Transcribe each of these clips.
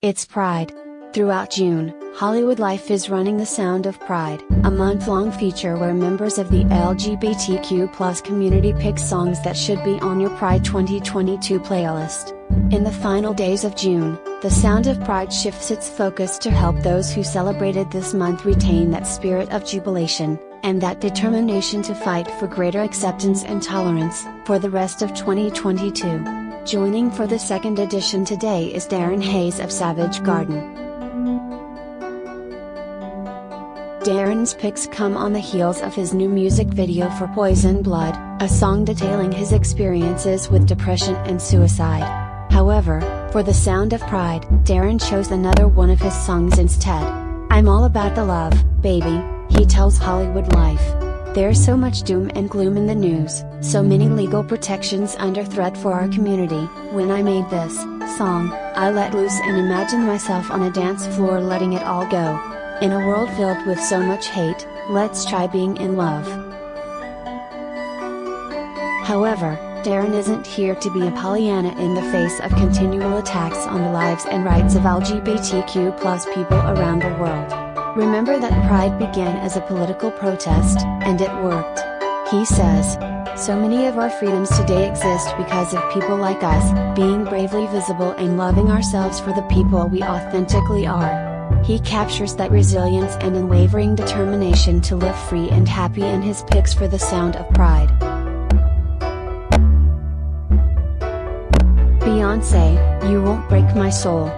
It's Pride. Throughout June, Hollywood Life is running The Sound of Pride, a month-long feature where members of the LGBTQ+ community pick songs that should be on your Pride 2022 playlist. In the final days of June, The Sound of Pride shifts its focus to help those who celebrated this month retain that spirit of jubilation, and that determination to fight for greater acceptance and tolerance, for the rest of 2022. Joining for the second edition today is Darren Hayes of Savage Garden. Darren's picks come on the heels of his new music video for Poison Blood, a song detailing his experiences with depression and suicide. However, for The Sound of Pride, Darren chose another one of his songs instead. "I'm All About the Love, Baby," he tells Hollywood Life. "There's so much doom and gloom in the news, so many legal protections under threat for our community. When I made this song, I let loose and imagined myself on a dance floor letting it all go. In a world filled with so much hate, let's try being in love." However, Darren isn't here to be a Pollyanna in the face of continual attacks on the lives and rights of LGBTQ+ people around the world. "Remember that Pride began as a political protest, and it worked," he says. "So many of our freedoms today exist because of people like us, being bravely visible and loving ourselves for the people we authentically are." He captures that resilience and unwavering determination to live free and happy in his picks for The Sound of Pride. Beyonce, "You Won't Break My Soul."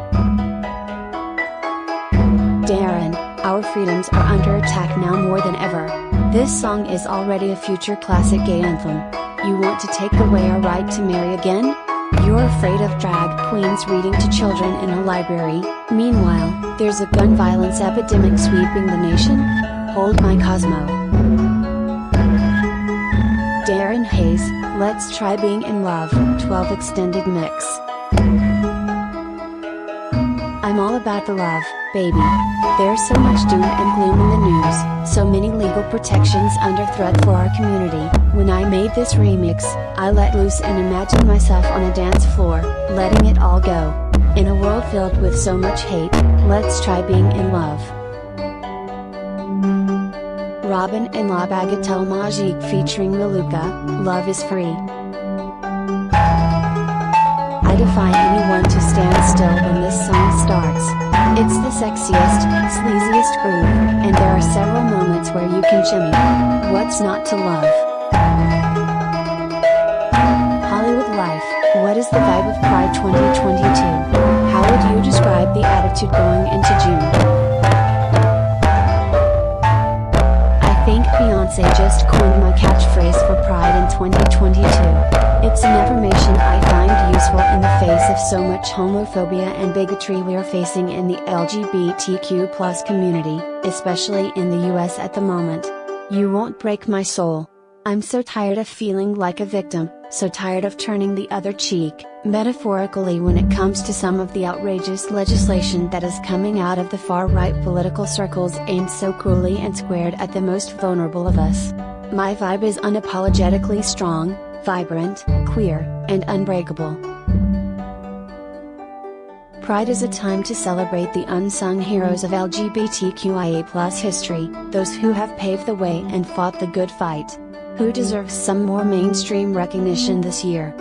Darren, "Our freedoms are under attack now more than ever. This song is already a future classic gay anthem. You want to take away our right to marry again? You're afraid of drag queens reading to children in a library. Meanwhile, there's a gun violence epidemic sweeping the nation? Hold my Cosmo." Darren Hayes, "Let's Try Being in Love, 12 Extended Mix." "I'm all about the love, baby. There's so much doom and gloom in the news, so many legal protections under threat for our community. When I made this remix, I let loose and imagined myself on a dance floor, letting it all go. In a world filled with so much hate, let's try being in love." Robin and La Bagatelle Magique featuring Maluka, "Love is Free." "I defy anyone to stand still when this song starts. It's the sexiest, sleaziest groove, and there are several moments where you can shimmy. What's not to love?" Hollywood Life, "What is the vibe of Pride 2022? How would you describe the attitude going into June?" "I think Beyonce just coined my catchphrase for Pride in 2022. It's an affirmation I find useful in the face of so much homophobia and bigotry we are facing in the LGBTQ+ community, especially in the US at the moment. You won't break my soul. I'm so tired of feeling like a victim, so tired of turning the other cheek, metaphorically, when it comes to some of the outrageous legislation that is coming out of the far-right political circles aimed so cruelly and squared at the most vulnerable of us. My vibe is unapologetically strong, vibrant, queer, and unbreakable." Pride is a time to celebrate the unsung heroes of LGBTQIA+ history, those who have paved the way and fought the good fight. Who deserves some more mainstream recognition this year?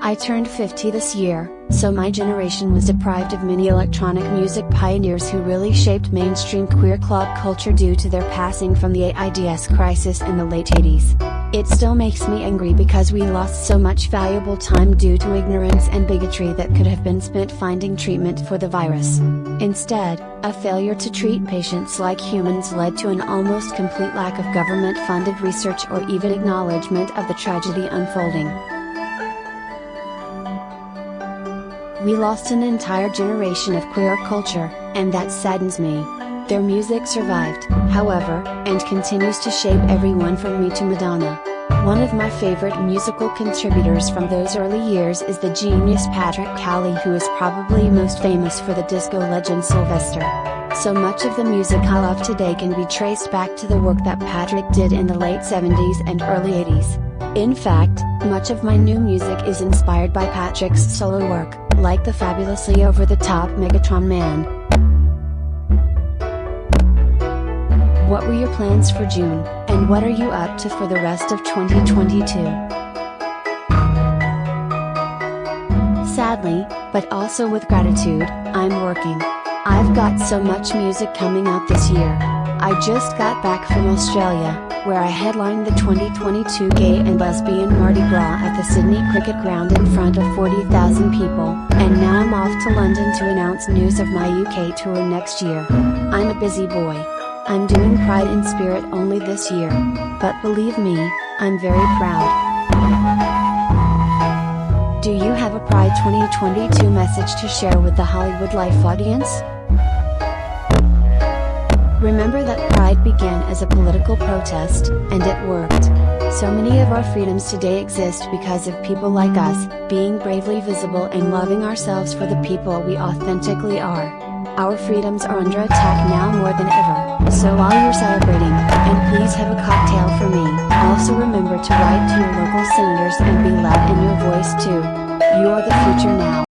"I turned 50 this year, so my generation was deprived of many electronic music pioneers who really shaped mainstream queer club culture due to their passing from the AIDS crisis in the late 80s. It still makes me angry because we lost so much valuable time due to ignorance and bigotry that could have been spent finding treatment for the virus. Instead, a failure to treat patients like humans led to an almost complete lack of government-funded research or even acknowledgement of the tragedy unfolding. We lost an entire generation of queer culture, and that saddens me. Their music survived, however, and continues to shape everyone from me to Madonna. One of my favorite musical contributors from those early years is the genius Patrick Cowley, who is probably most famous for the disco legend Sylvester. So much of the music I love today can be traced back to the work that Patrick did in the late 70s and early 80s. In fact, much of my new music is inspired by Patrick's solo work. like the fabulously over-the-top Megatron Man. What were your plans for June, and what are you up to for the rest of 2022? Sadly, but also with gratitude, I'm working. I've got so much music coming out this year. I just got back from Australia, where I headlined the 2022 Gay and Lesbian Mardi Gras at the Sydney Cricket Ground in front of 40,000 people, and now I'm off to London to announce news of my UK tour next year. I'm a busy boy. I'm doing Pride in Spirit only this year, but believe me, I'm very proud. Do you have a Pride 2022 message to share with the Hollywood Life audience? Remember that Pride began as a political protest, and it worked. So many of our freedoms today exist because of people like us, being bravely visible and loving ourselves for the people we authentically are. Our freedoms are under attack now more than ever, so while you're celebrating, and please have a cocktail for me, also remember to write to your local senators and be loud in your voice too. You are the future now.